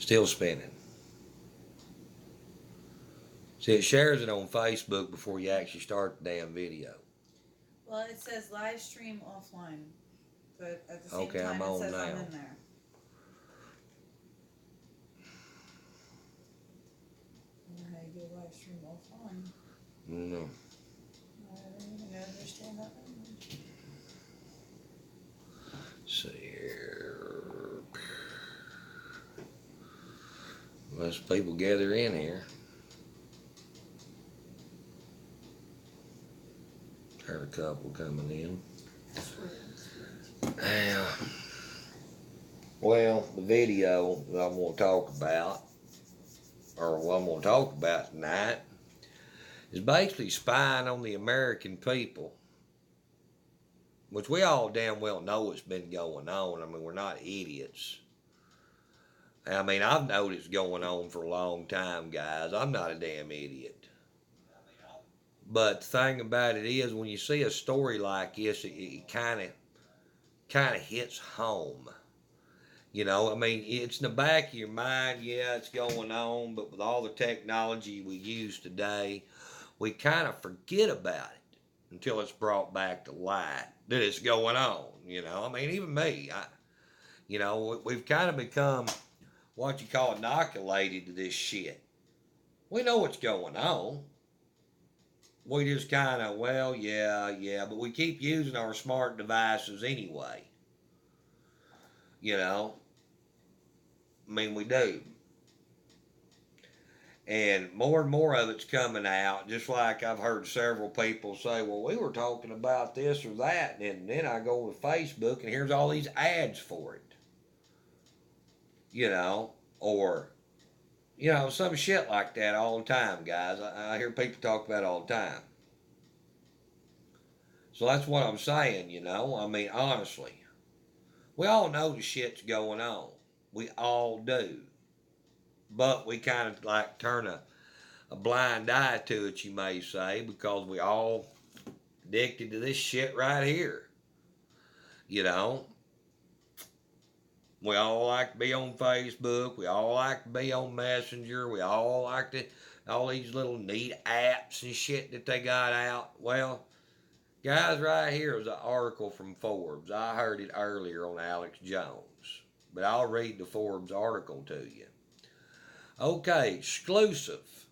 Still spinning. See, it shares it on Facebook before you actually start the damn video. Well, it says live stream offline, but at the same Okay, time I'm it on says I'm now. in there. How you do live stream offline? No. I don't even understand that language. See here. Most people gather in here. Heard a couple coming in. Yeah. Well, the video that I'm going to talk about, or what I'm going to talk about tonight, is basically spying on the American people, which we all damn well know it's been going on. I mean, we're not idiots. I mean, I've noticed going on for a long time, guys. I'm not a damn idiot. But the thing about it is, when you see a story like this, it kind of hits home. You know, I mean, it's in the back of your mind, yeah, it's going on, but with all the technology we use today, we kind of forget about it until it's brought back to light that it's going on. You know, I mean, even me, we've kind of become what you call inoculated to this shit. We know what's going on. We just kind of, well, yeah, but we keep using our smart devices anyway. You know, I mean, we do. And more of it's coming out, just like I've heard several people say, well, we were talking about this or that, and then I go to Facebook and here's all these ads for it. You know, or, some shit like that all the time, guys. I hear people talk about it all the time. So that's what I'm saying, I mean, honestly. We all know the shit's going on. We all do. But we kind of like turn a blind eye to it, you may say, because we all addicted to this shit right here. You know, we all like to be on Facebook. We all like to be on Messenger. We all like to, all these little neat apps and shit that they got out. Well, guys, right here is an article from Forbes. I heard it earlier on Alex Jones, but I'll read the Forbes article to you. Okay, exclusive.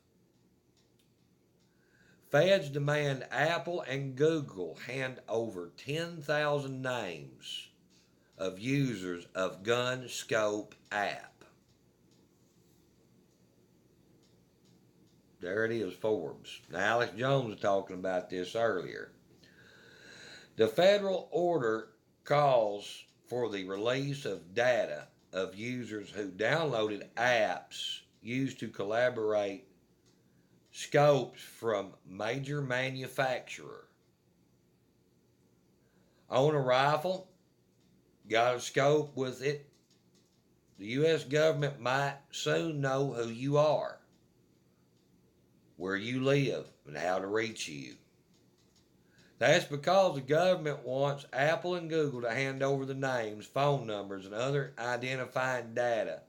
Feds demand Apple and Google hand over 10,000 names of users of Gun Scope app. There it is, Forbes. Now, Alex Jones was talking about this earlier. The federal order calls for the release of data of users who downloaded apps used to collaborate scopes from major manufacturer. Own a rifle, got a scope with it. The U.S. government might soon know who you are, where you live, and how to reach you. That's because the government wants Apple and Google to hand over the names, phone numbers, and other identifying data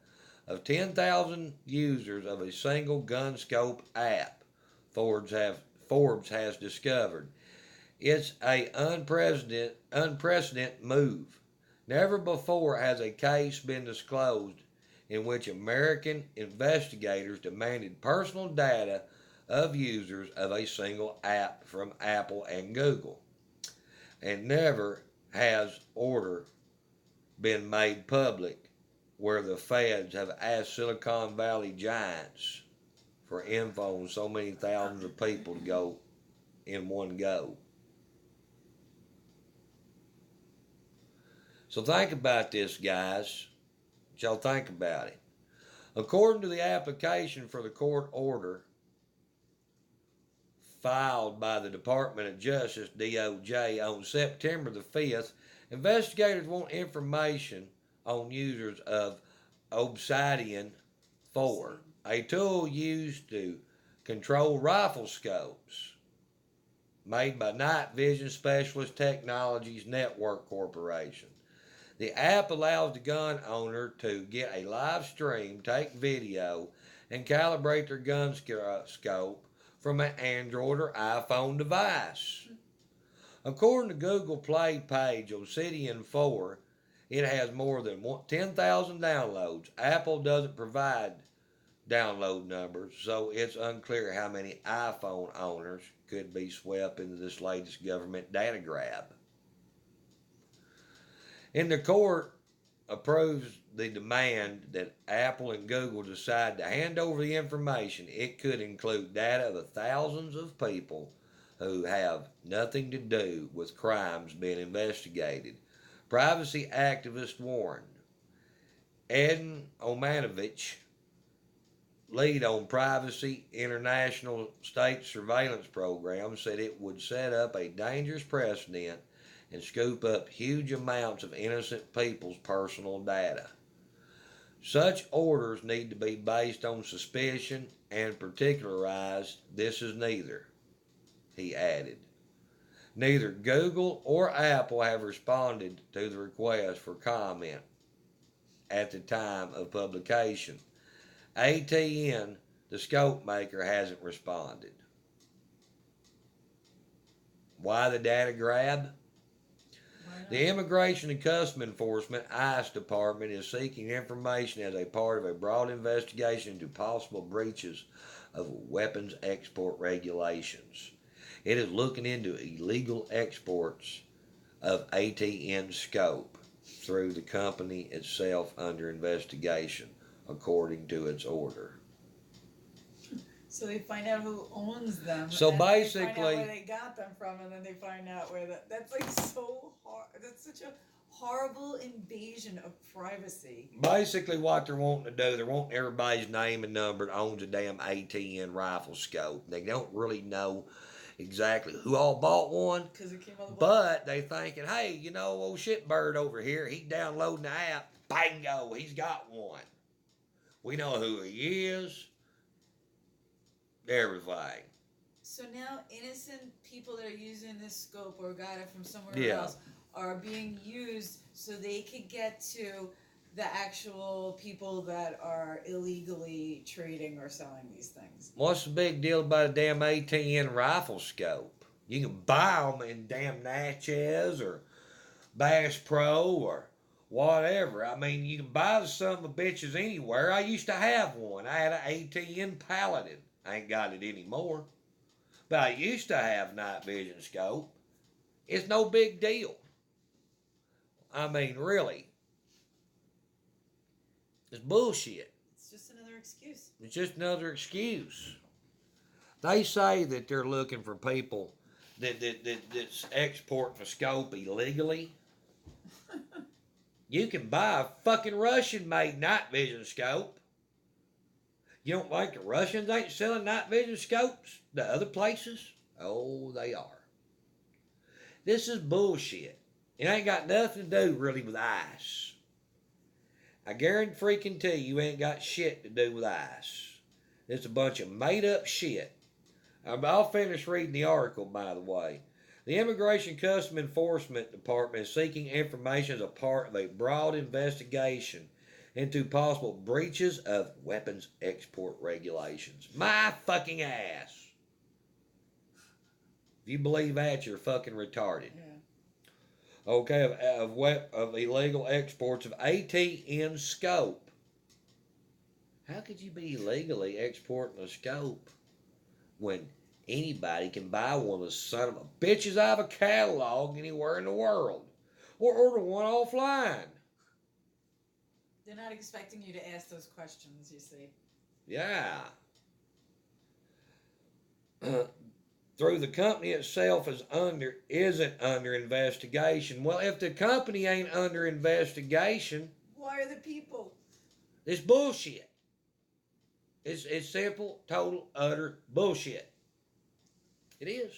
of 10,000 users of a single gun scope app, Forbes has discovered. It's an unprecedented move. Never before has a case been disclosed in which American investigators demanded personal data of users of a single app from Apple and Google. And never has order been made public where the feds have asked Silicon Valley giants for info on so many thousands of people to go in one go. So think about this, guys. Y'all think about it. According to the application for the court order filed by the Department of Justice, DOJ, on September the 5th, investigators want information on users of Obsidian 4, a tool used to control rifle scopes made by Night Vision Specialist Technologies Network Corporation. The app allows the gun owner to get a live stream, take video, and calibrate their gun scope from an Android or iPhone device. According to Google Play page Obsidian 4, it has more than 10,000 downloads. Apple doesn't provide download numbers, so it's unclear how many iPhone owners could be swept into this latest government data grab. In the court approves the demand that Apple and Google decide to hand over the information. It could include data of thousands of people who have nothing to do with crimes being investigated. Privacy activists warned. Eden Omanovich, lead on Privacy International State Surveillance Program, said it would set up a dangerous precedent and scoop up huge amounts of innocent people's personal data. Such orders need to be based on suspicion and particularized. This is neither, he added. Neither Google or Apple have responded to the request for comment at the time of publication. ATN, the scope maker, hasn't responded. Why the data grab? The Immigration and Customs Enforcement ICE Department is seeking information as a part of a broad investigation into possible breaches of weapons export regulations. It is looking into illegal exports of ATN scope through the company itself under investigation, according to its order. So they find out who owns them. So and basically, they find out where they got them from, and then they find out where that's like so hard. That's such a horrible invasion of privacy. Basically, what they're wanting to do, they're wanting everybody's name and number that owns a damn ATN rifle scope. They don't really know exactly who all bought one, because it came out of the but they thinking, hey, you know, old shitbird over here, he downloading the app, bingo, he's got one. We know who he is. Everything. So now innocent people that are using this scope or got it from somewhere Yeah. else are being used so they could get to the actual people that are illegally trading or selling these things. What's the big deal about a damn ATN rifle scope? You can buy them in damn Natchez or Bass Pro or whatever. I mean, you can buy the son of a bitches anywhere. I used to have one. I had an ATN Paladin. I ain't got it anymore. But I used to have night vision scope. It's no big deal. I mean, really. It's bullshit. It's just another excuse. It's just another excuse. They say that they're looking for people that's exporting a scope illegally. You can buy a fucking Russian-made night vision scope. You don't think the Russians ain't selling night vision scopes to other places? Oh, they are. This is bullshit. It ain't got nothing to do really with ICE. I guarantee freaking tell you ain't got shit to do with ICE. It's a bunch of made up shit. I'll finish reading the article, by the way. The Immigration Customs Enforcement Department is seeking information as a part of a broad investigation into possible breaches of weapons export regulations. My fucking ass. If you believe that, you're fucking retarded. Yeah. Okay, of illegal exports of ATN scope. How could you be illegally exporting a scope when anybody can buy one of the son of a bitches out of a catalog anywhere in the world? Or order one offline? They're not expecting you to ask those questions, you see. Yeah. Through the company itself isn't under investigation. Well, if the company ain't under investigation, Why are the people? it's bullshit. It's simple, total, utter bullshit. It is.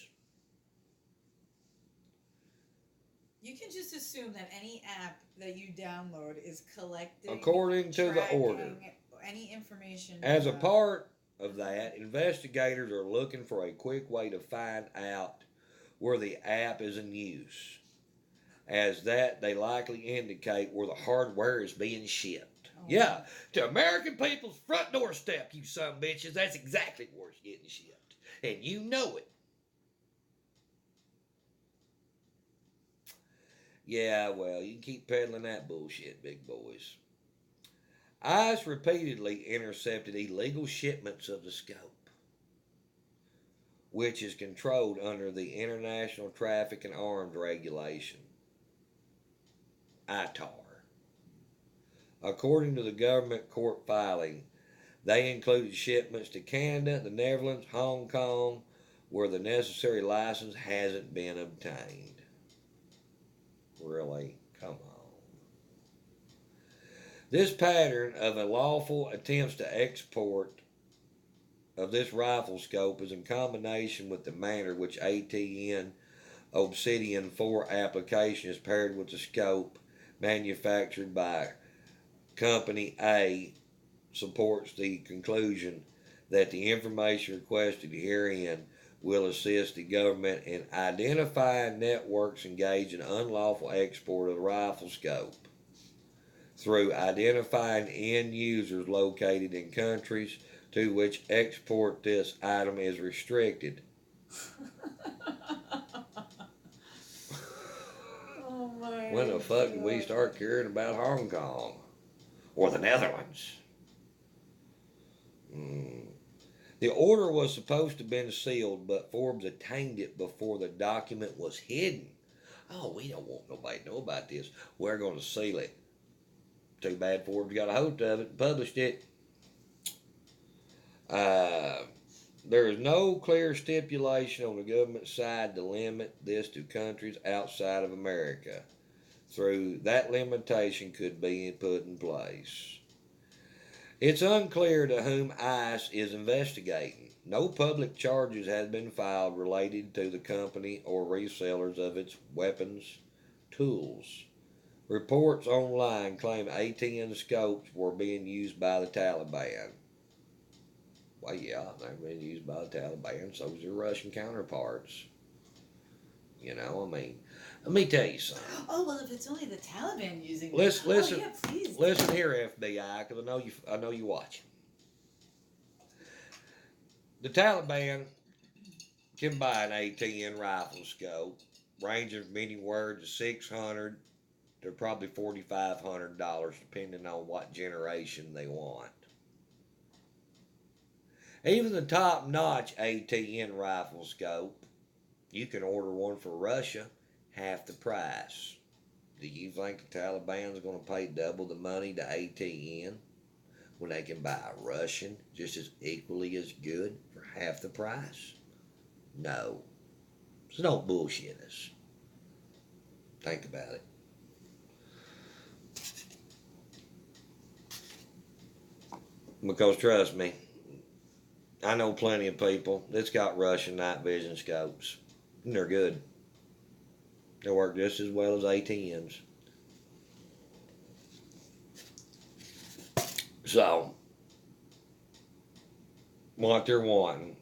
You can just assume that any app that you download is collecting, According to the order. Any information. As a part of that, investigators are looking for a quick way to find out where the app is in use. as that they likely indicate where the hardware is being shipped. Oh. Yeah, to American people's front doorstep, you son of bitches. That's exactly where it's getting shipped. And you know it. Yeah, well, you can keep peddling that bullshit, big boys. ICE repeatedly intercepted illegal shipments of the scope, which is controlled under the International Traffic in Arms Regulation, ITAR. According to the government court filing, they included shipments to Canada, the Netherlands, Hong Kong, where the necessary license hasn't been obtained. Really? Come on. This pattern of unlawful attempts to export of this rifle scope is in combination with the manner which ATN Obsidian 4 application is paired with the scope manufactured by Company A supports the conclusion that the information requested herein will assist the government in identifying networks engaged in unlawful export of the rifle scope through identifying end users located in countries to which export this item is restricted. Oh my When the fuck did we God. start caring about Hong Kong? Or the Netherlands? The order was supposed to have been sealed, but Forbes obtained it before the document was hidden. Oh, we don't want nobody to know about this. We're going to seal it. Too bad Forbes got a hold of it and published it. There is no clear stipulation on the government side to limit this to countries outside of America. Through that limitation could be put in place. It's unclear to whom ICE is investigating. No public charges have been filed related to the company or resellers of its weapons tools. Reports online claim ATN scopes were being used by the Taliban. Well, yeah, they've been used by the Taliban, so is their Russian counterparts. You know, I mean, let me tell you something. Oh well, if it's only the Taliban using Listen, it. Oh yeah, please. listen here, FBI, because I know you watching. The Taliban can buy an ATN rifle scope, ranging from anywhere to $600 to probably $4,500, depending on what generation they want. Even the top-notch ATN rifle scope, you can order one for Russia, half the price. Do you think the Taliban's going to pay double the money to ATN when they can buy a Russian just as equally as good for half the price? No. So don't bullshit us. Think about it. Because trust me, I know plenty of people that's got Russian night vision scopes, and they're good. They work just as well as ATNs. So, what they're wanting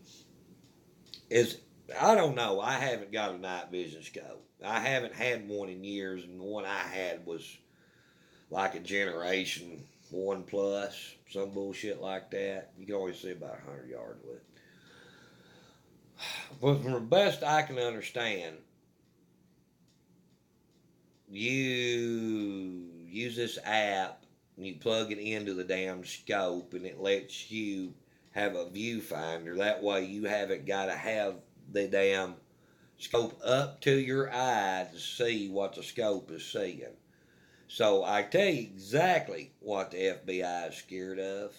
is, I don't know, I haven't got a night vision scope. I haven't had one in years, and the one I had was like a generation 1 plus, some bullshit like that. You can always see about 100 yards with it. But from the best I can understand, you use this app and you plug it into the damn scope and it lets you have a viewfinder. That way you haven't got to have the damn scope up to your eye to see what the scope is seeing. So I tell you exactly what the FBI is scared of.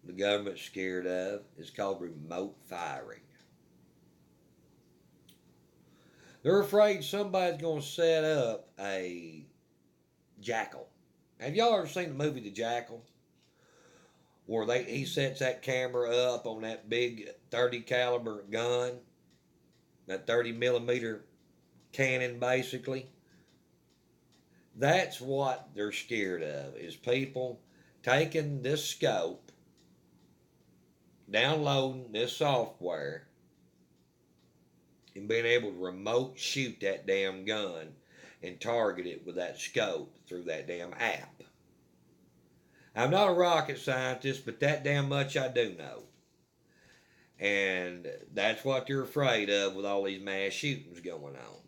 The government's scared of. It's called remote firing. They're afraid somebody's going to set up a jackal. Have y'all ever seen the movie The Jackal? Where he sets that camera up on that big 30 caliber gun, that 30 millimeter cannon basically. That's what they're scared of, is people taking this scope, downloading this software, and being able to remote shoot that damn gun and target it with that scope through that damn app. I'm not a rocket scientist, but that damn much I do know. And that's what they're afraid of with all these mass shootings going on.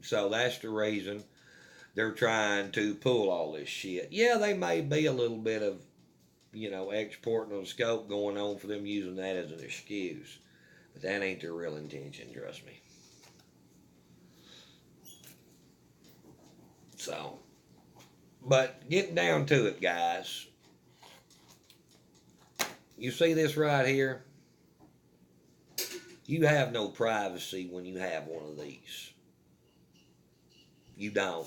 So that's the reason they're trying to pull all this shit. Yeah, they may be a little bit of, exporting of the scope going on for them using that as an excuse. But that ain't their real intention, trust me. So, but getting down to it, guys. You see this right here? You have no privacy when you have one of these. You don't.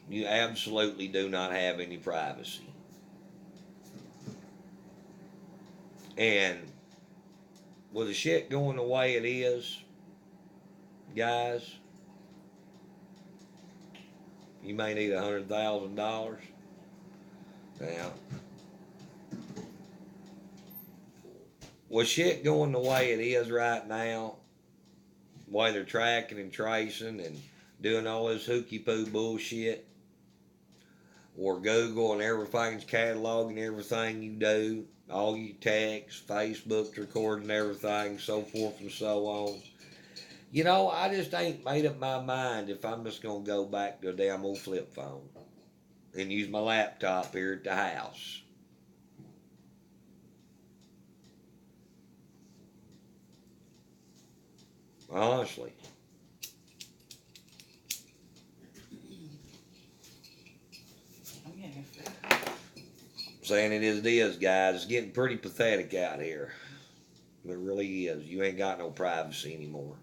You absolutely do not have any privacy. And with the shit going the way it is, guys, you may need $100,000. Now, with shit going the way it is right now, the way they're tracking and tracing and doing all this hooky poo bullshit, or Google and everything's cataloging everything you do, all your texts, Facebook's recording everything, so forth and so on. I just ain't made up my mind if I'm just going to go back to a damn old flip phone and use my laptop here at the house. Honestly. Saying it as it is, guys. It's getting pretty pathetic out here. It really is. You ain't got no privacy anymore.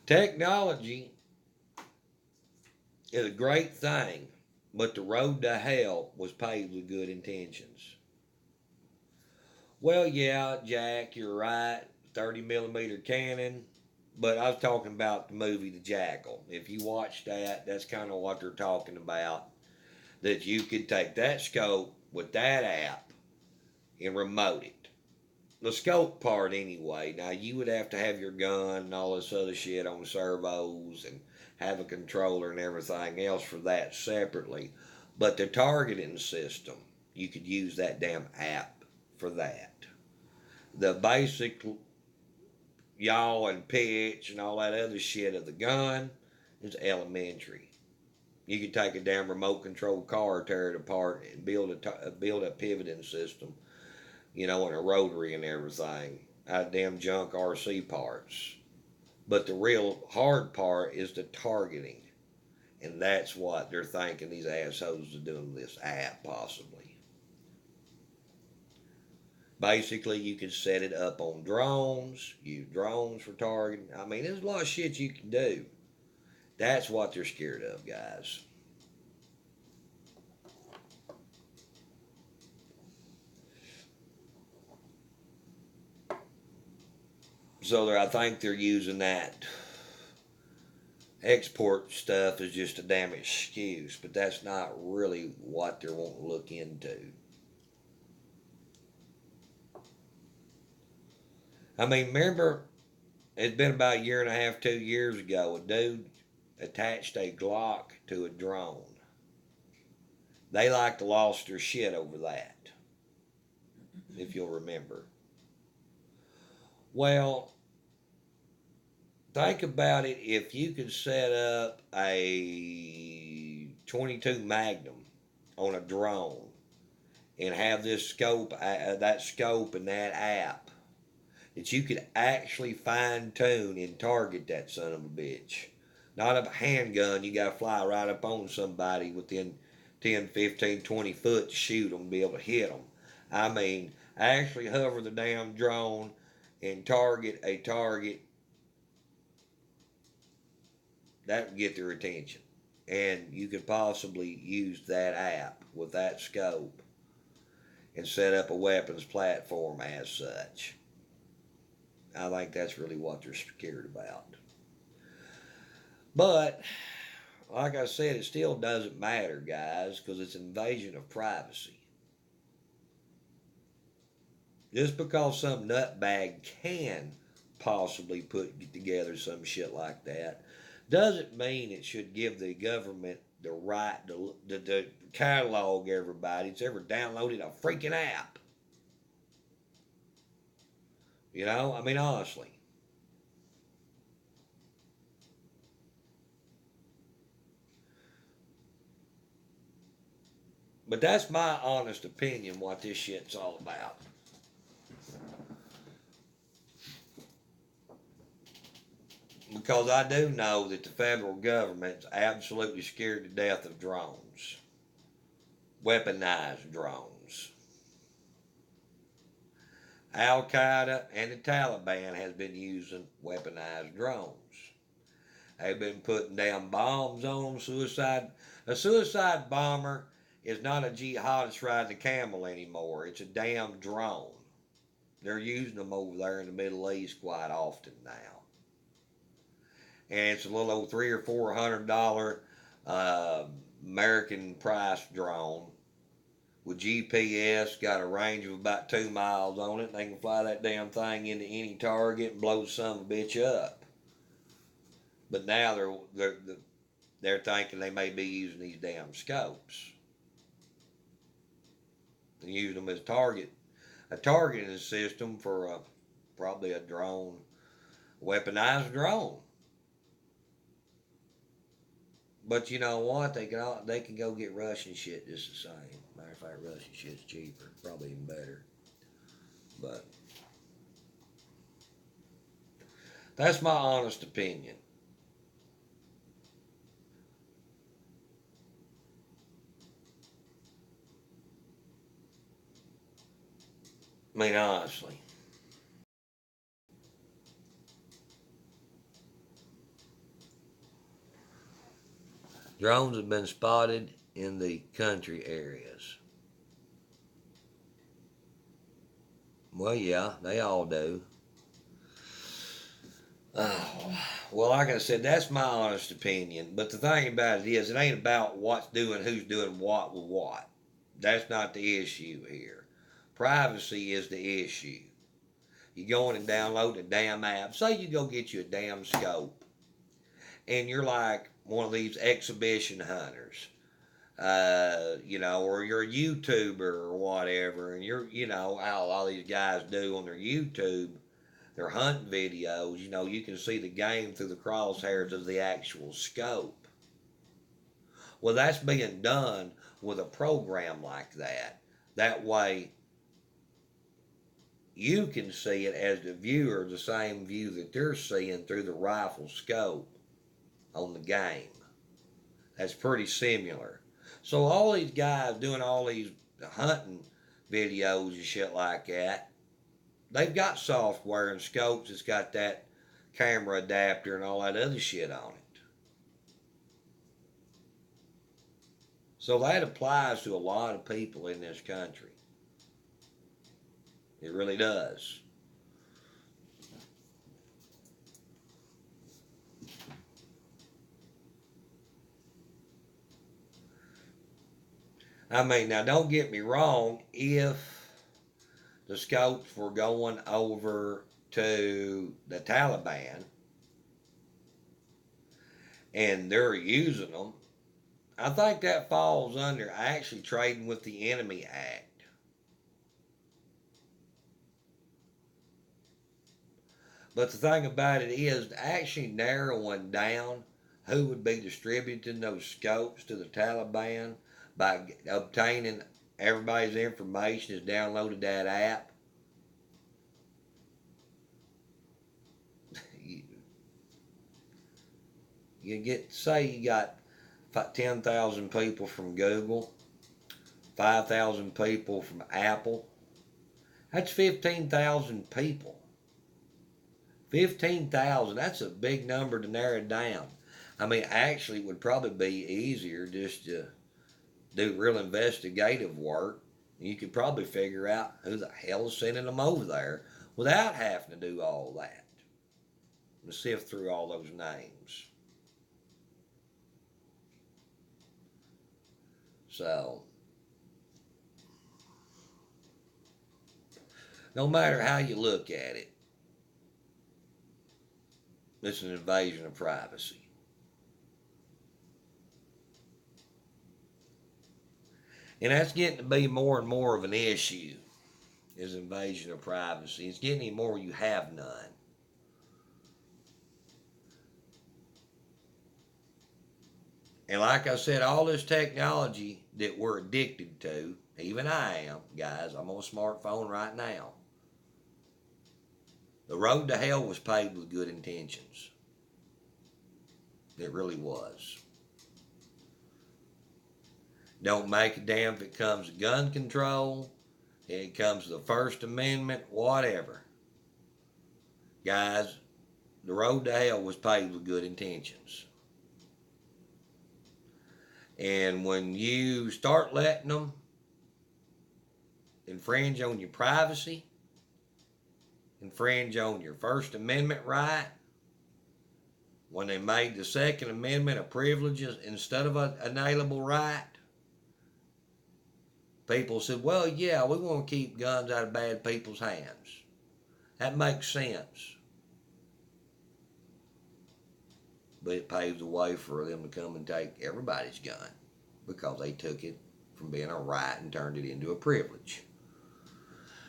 Technology is a great thing, but the road to hell was paved with good intentions. Well, yeah, Jack, you're right. 30mm cannon. But I was talking about the movie The Jackal. If you watch that, that's kind of what they're talking about. That you could take that scope with that app and remote it. The scope part anyway. Now you would have to have your gun and all this other shit on servos and have a controller and everything else for that separately. But the targeting system, you could use that damn app for that. The basic yaw and pitch and all that other shit of the gun is elementary. You could take a damn remote control car, tear it apart, and build a pivoting system, and a rotary and everything out of damn junk RC parts. But the real hard part is the targeting, and that's what they're thinking these assholes are doing with this app, possibly. Basically, you can set it up on drones, use drones for targeting. I mean, there's a lot of shit you can do. That's what they're scared of, guys. So I think they're using that export stuff as just a damn excuse, but that's not really what they're wanting to look into. I mean, remember, it's been about a year and a half, 2 years ago, a dude attached a Glock to a drone. They like to lost their shit over that, if you'll remember. Well, think about it. If you could set up a 22 Magnum on a drone and have this scope, that scope and that app, that you could actually fine tune and target that son of a bitch. Not a handgun, you got to fly right up on somebody within 10, 15, 20 foot to shoot them, be able to hit them. I mean, actually hover the damn drone and target a target. That would get their attention. And you could possibly use that app with that scope and set up a weapons platform as such. I think that's really what they're scared about. But like I said, it still doesn't matter, guys, because it's an invasion of privacy. Just because some nutbag can possibly put together some shit like that doesn't mean it should give the government the right to catalog everybody that's ever downloaded a freaking app. You know, I mean, honestly. But that's my honest opinion what this shit's all about. Because I do know that the federal government's absolutely scared to death of drones. Weaponized drones. Al Qaeda and the Taliban has been using weaponized drones. They've been putting damn bombs on them, A suicide bomber is not a jihadist riding a camel anymore. It's a damn drone. They're using them over there in the Middle East quite often now. And it's a little over $300 or $400 American price drone with GPS, got a range of about 2 miles on it. They can fly that damn thing into any target and blow some bitch up. But now they're thinking they may be using these damn scopes. They're using them as a targeting system for probably a drone, weaponized drone. But you know what? They can go get Russian shit just the same. Matter of fact, Russian shit's cheaper, probably even better. But that's my honest opinion. I mean, honestly. Drones have been spotted in the country areas. Well, yeah, they all do. Well, like I said, that's my honest opinion. But the thing about it is, it ain't about who's doing what with what. That's not the issue here. Privacy is the issue. You go in and download a damn app. Say you go get you a damn scope, and you're like one of these exhibition hunters, or you're a YouTuber or whatever, and you know, how a lot of these guys do on their YouTube, their hunting videos, you can see the game through the crosshairs of the actual scope. Well, that's being done with a program like that. That way, you can see it as the viewer, the same view that they're seeing through the rifle scope on the game. That's pretty similar. So all these guys doing all these hunting videos and shit like that, they've got software and scopes that's got that camera adapter and all that other shit on it. So that applies to a lot of people in this country. It really does. I mean, now don't get me wrong, if the scopes were going over to the Taliban and they're using them, I think that falls under actually trading with the Enemy Act. But the thing about it is actually narrowing down who would be distributing those scopes to the Taliban by obtaining everybody's information that's downloaded that app. Say you got 10,000 people from Google, 5,000 people from Apple. That's 15,000 people. 15,000, that's a big number to narrow down. I mean, actually, it would probably be easier just to do real investigative work. You could probably figure out who the hell is sending them over there without having to do all that. To sift through all those names. So, no matter how you look at it, it's an invasion of privacy. And that's getting to be more and more of an issue, is invasion of privacy. It's getting any more you have none. And like I said, all this technology that we're addicted to, even I am, guys, I'm on a smartphone right now. The road to hell was paved with good intentions. It really was. Don't make a damn if it comes to gun control, it comes to the First Amendment, whatever. Guys, the road to hell was paved with good intentions. And when you start letting them infringe on your privacy, infringe on your First Amendment right, when they made the Second Amendment a privilege instead of an inalienable right, people said, well, yeah, we want to keep guns out of bad people's hands. That makes sense. But it paved the way for them to come and take everybody's gun because they took it from being a right and turned it into a privilege.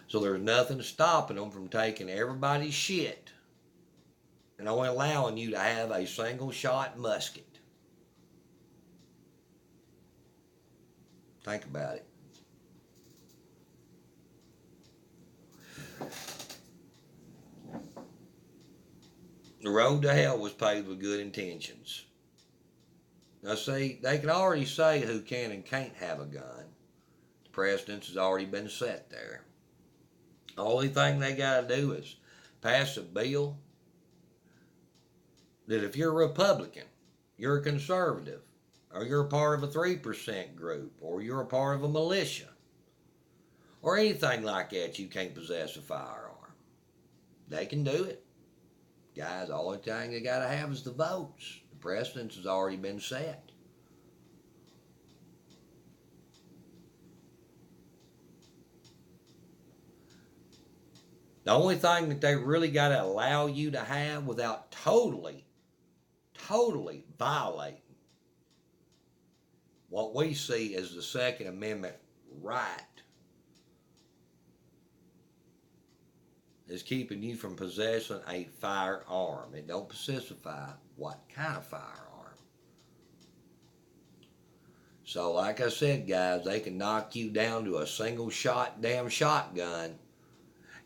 So there's nothing stopping them from taking everybody's shit and only allowing you to have a single shot musket. Think about it. The road to hell was paved with good intentions. Now see, they can already say who can and can't have a gun. The precedence has already been set there. The only thing they got to do is pass a bill that if you're a Republican, you're a conservative, or you're a part of a 3% group, or you're a part of a militia, or anything like that, you can't possess a firearm. They can do it. Guys, the only thing they got to have is the votes. The precedence has already been set. The only thing that they really got to allow you to have without totally violating what we see as the Second Amendment right is keeping you from possessing a firearm. It don't specify what kind of firearm. So like I said, guys, they can knock you down to a single shot damn shotgun.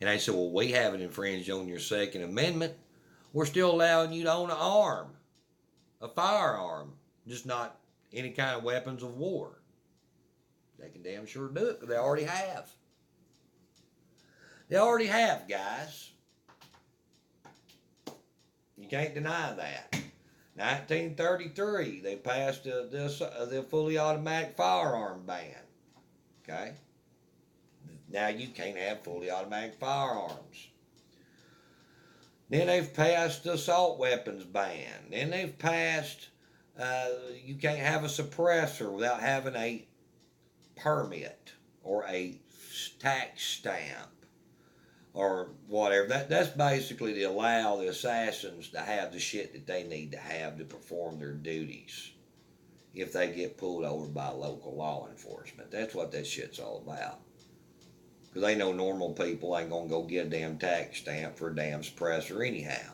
And they said, well, we haven't infringed on your Second Amendment. We're still allowing you to own an arm, a firearm, just not any kind of weapons of war. They can damn sure do it because they already have. They already have, guys. You can't deny that. 1933, they passed the fully automatic firearm ban. Okay? Now you can't have fully automatic firearms. Then they've passed the assault weapons ban. Then they've passed you can't have a suppressor without having a permit or a tax stamp or whatever. That's basically to allow the assassins to have the shit that they need to have to perform their duties if they get pulled over by local law enforcement. That's what that shit's all about. Because they know normal people ain't going to go get a damn tax stamp for a damn suppressor anyhow.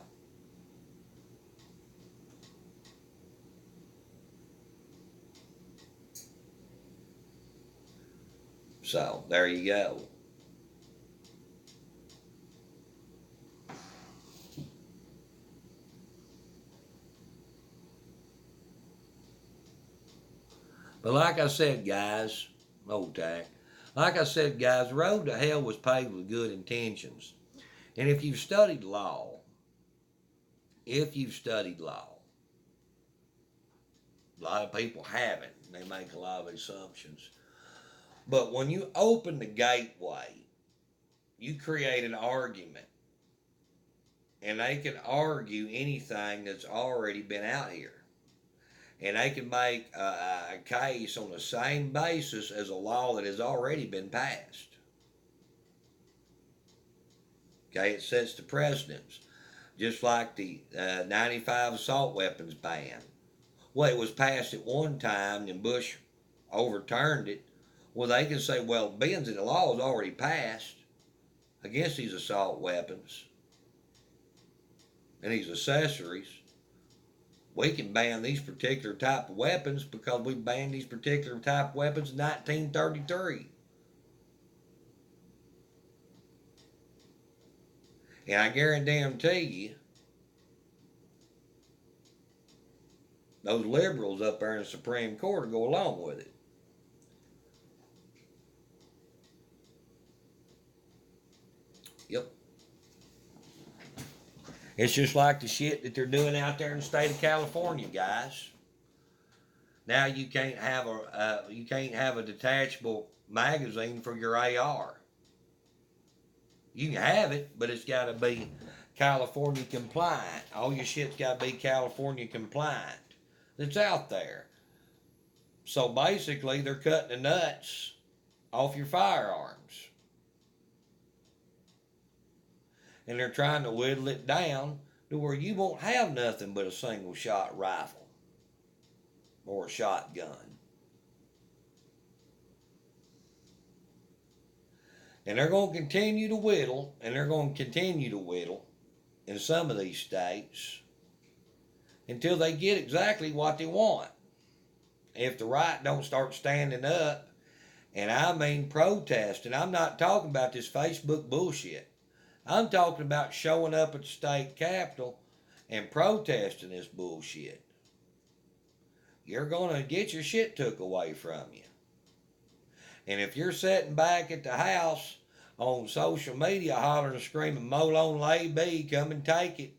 So, there you go. But like I said, guys, old tack, like I said, guys, the road to hell was paved with good intentions. And if you've studied law, a lot of people haven't. They make a lot of assumptions. But when you open the gateway, you create an argument. And they can argue anything that's already been out here. And they can make a case on the same basis as a law that has already been passed. Okay, it sets the precedence. Just like the 95 assault weapons ban. Well, it was passed at one time, and Bush overturned it. Well, they can say, well, being that the law is already passed against these assault weapons and these accessories, we can ban these particular type of weapons because we banned these particular type of weapons in 1933. And I guarantee you, those liberals up there in the Supreme Court will go along with it. Yep. It's just like the shit that they're doing out there in the state of California, guys. Now you can't have a detachable magazine for your AR. You can have it, but it's got to be California compliant. All your shit's got to be California compliant. That's out there. So basically, they're cutting the nuts off your firearms. And they're trying to whittle it down to where you won't have nothing but a single shot rifle or a shotgun. And they're going to continue to whittle, and they're going to continue to whittle in some of these states until they get exactly what they want. If the right don't start standing up, and I mean protesting, I'm not talking about this Facebook bullshit. I'm talking about showing up at the state capitol and protesting this bullshit. You're going to get your shit took away from you. And if you're sitting back at the house on social media hollering and screaming, Molon Lay B, come and take it,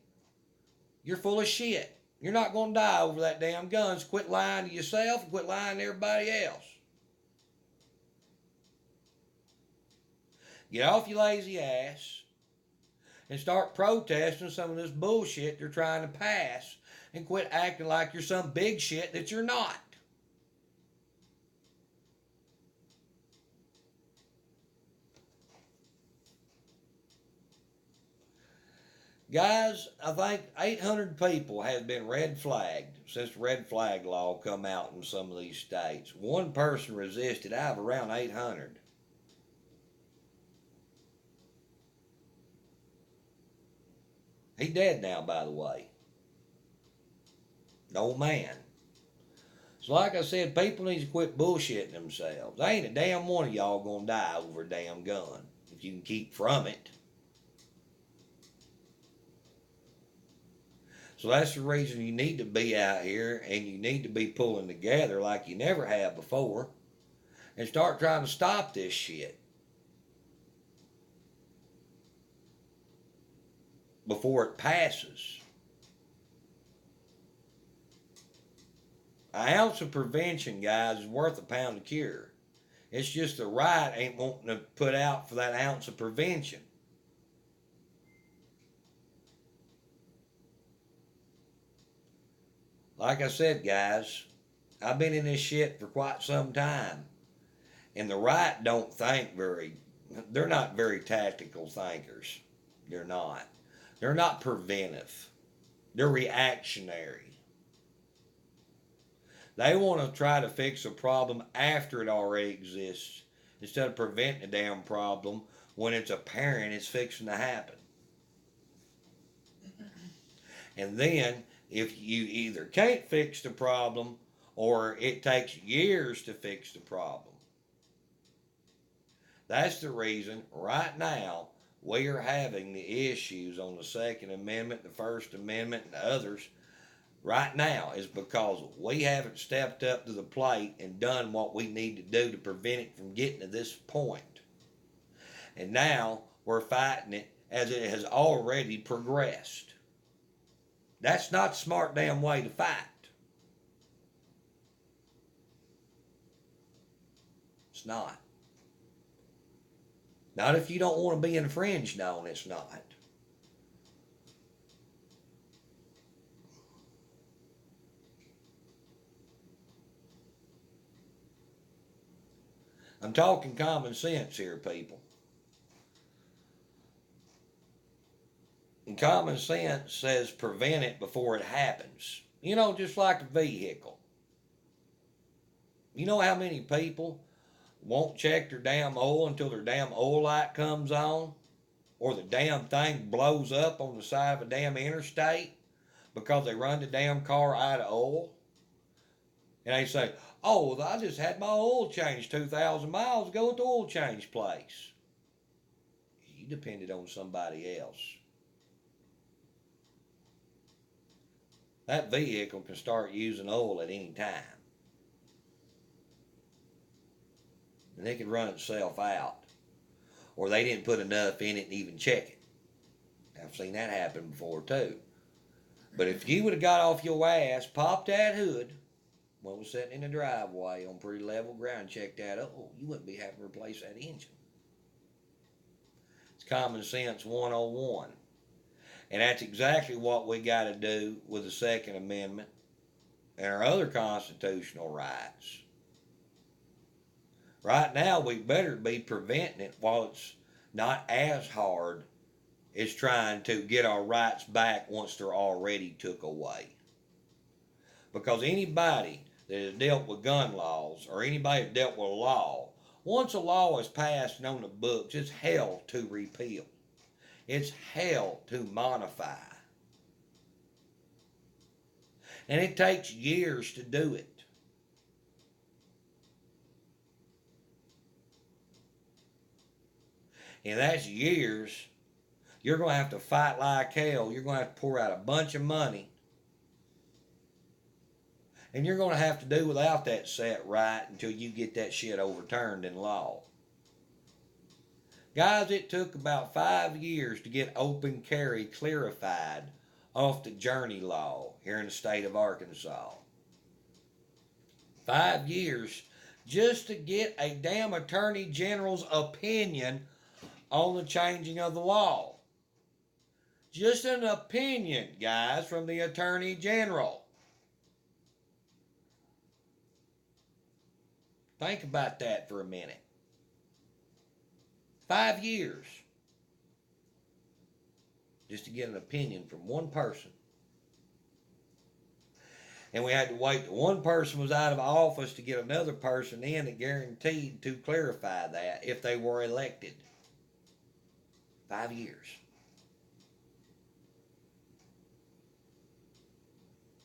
you're full of shit. You're not going to die over that damn guns. Quit lying to yourself and quit lying to everybody else. Get off your lazy ass and start protesting some of this bullshit they're trying to pass and quit acting like you're some big shit that you're not. Guys, I think 800 people have been red flagged since the red flag law come out in some of these states. One person resisted out of around 800. He dead now, by the way. The old man. So like I said, people need to quit bullshitting themselves. Ain't a damn one of y'all gonna die over a damn gun if you can keep from it. So that's the reason you need to be out here and you need to be pulling together like you never have before and start trying to stop this shit before it passes. An ounce of prevention, guys, is worth a pound of cure. It's just the right ain't wanting to put out for that ounce of prevention. Like I said, guys, I've been in this shit for quite some time. And the right don't think they're not very tactical thinkers. They're not. They're not preventive. They're reactionary. They want to try to fix a problem after it already exists instead of preventing the damn problem when it's apparent it's fixing to happen. And then, if you either can't fix the problem or it takes years to fix the problem, that's the reason right now we are having the issues on the Second Amendment, the First Amendment, and the others right now is because we haven't stepped up to the plate and done what we need to do to prevent it from getting to this point. And now we're fighting it as it has already progressed. That's not the smart damn way to fight. It's not. Not if you don't want to be infringed on, it's not. I'm talking common sense here, people. And common sense says prevent it before it happens. You know, just like a vehicle. You know how many people won't check their damn oil until their damn oil light comes on? Or the damn thing blows up on the side of a damn interstate because they run the damn car out of oil? And they say, oh, I just had my oil changed 2,000 miles ago at the oil change place. You depended on somebody else. That vehicle can start using oil at any time. And it can run itself out. Or they didn't put enough in it to even check it. I've seen that happen before too. But if you would have got off your ass, popped that hood, one was sitting in the driveway on pretty level ground, checked that up, oh, you wouldn't be having to replace that engine. It's common sense 101. And that's exactly what we got to do with the Second Amendment and our other constitutional rights. Right now, we better be preventing it while it's not as hard as trying to get our rights back once they're already took away. Because anybody that has dealt with gun laws or anybody that dealt with law, once a law is passed and on the books, it's hell to repeal. It's hell to modify. And it takes years to do it. And that's years. You're going to have to fight like hell. You're going to have to pour out a bunch of money. And you're going to have to do without that set right until you get that shit overturned in law. Guys, it took about 5 years to get open carry clarified off the journey law here in the state of Arkansas. 5 years just to get a damn attorney general's opinion on the changing of the law. Just an opinion, guys, from the attorney general. Think about that for a minute. 5 years just to get an opinion from one person. And we had to wait till one person was out of office to get another person in that guaranteed to clarify that if they were elected. 5 years.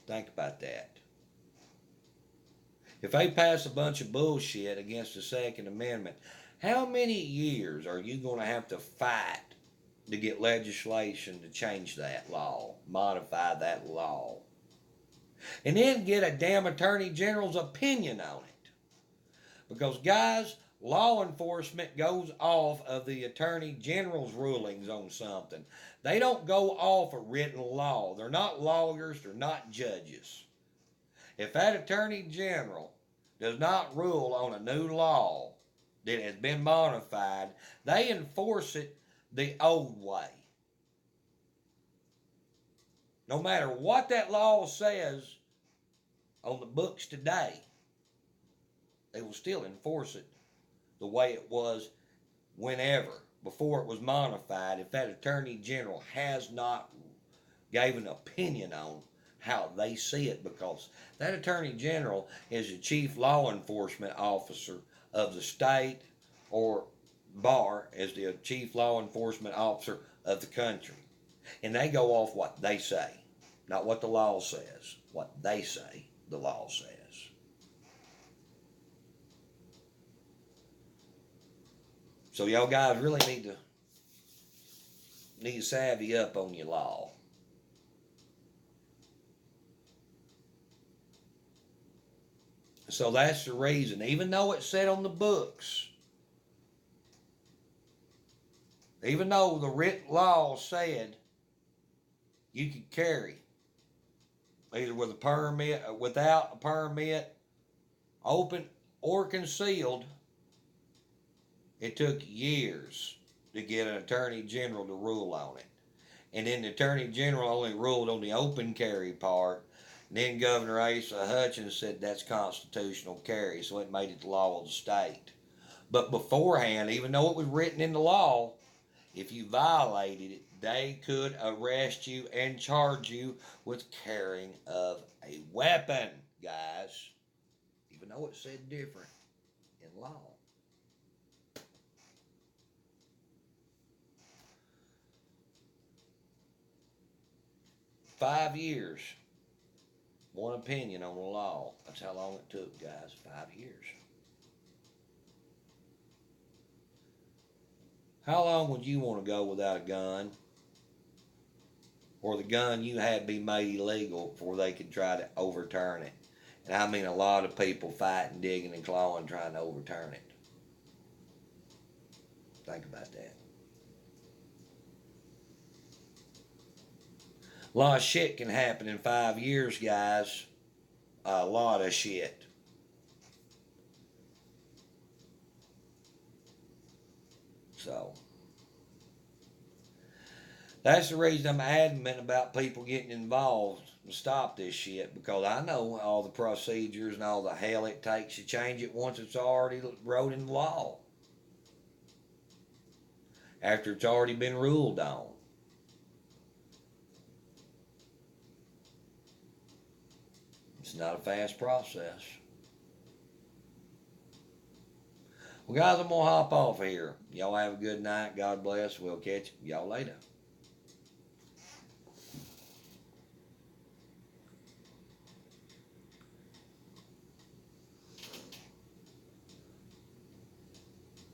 Think about that. If they pass a bunch of bullshit against the Second Amendment, how many years are you going to have to fight to get legislation to change that law, modify that law, and then get a damn attorney general's opinion on it? Because, guys, law enforcement goes off of the attorney general's rulings on something. They don't go off a written law. They're not lawyers. They're not judges. If that attorney general does not rule on a new law that has been modified, they enforce it the old way. No matter what that law says on the books today, they will still enforce it the way it was whenever, before it was modified, if that attorney general has not gave an opinion on how they see it, because that attorney general is the chief law enforcement officer of the state, or bar as the chief law enforcement officer of the country. And they go off what they say, not what the law says, what they say the law says. So y'all guys really need to savvy up on your law. So that's the reason, even though it's said on the books, even though the written law said you could carry either with a permit or without a permit, open or concealed, it took years to get an attorney general to rule on it. And then the attorney general only ruled on the open carry part. And then Governor Asa Hutchins said that's constitutional carry, so it made it the law of the state. But beforehand, even though it was written in the law, if you violated it, they could arrest you and charge you with carrying of a weapon, guys. Even though it said different in law. Five years. One opinion on the law. That's how long it took, guys. 5 years. How long would you want to go without a gun? Or the gun you had be made illegal before they could try to overturn it? And I mean a lot of people fighting, digging, and clawing trying to overturn it. Think about that. A lot of shit can happen in 5 years, guys. A lot of shit. So, that's the reason I'm adamant about people getting involved to stop this shit, because I know all the procedures and all the hell it takes to change it once it's already wrote in law. After it's already been ruled on. It's not a fast process. Well, guys, I'm going to hop off here. Y'all have a good night. God bless. We'll catch y'all later.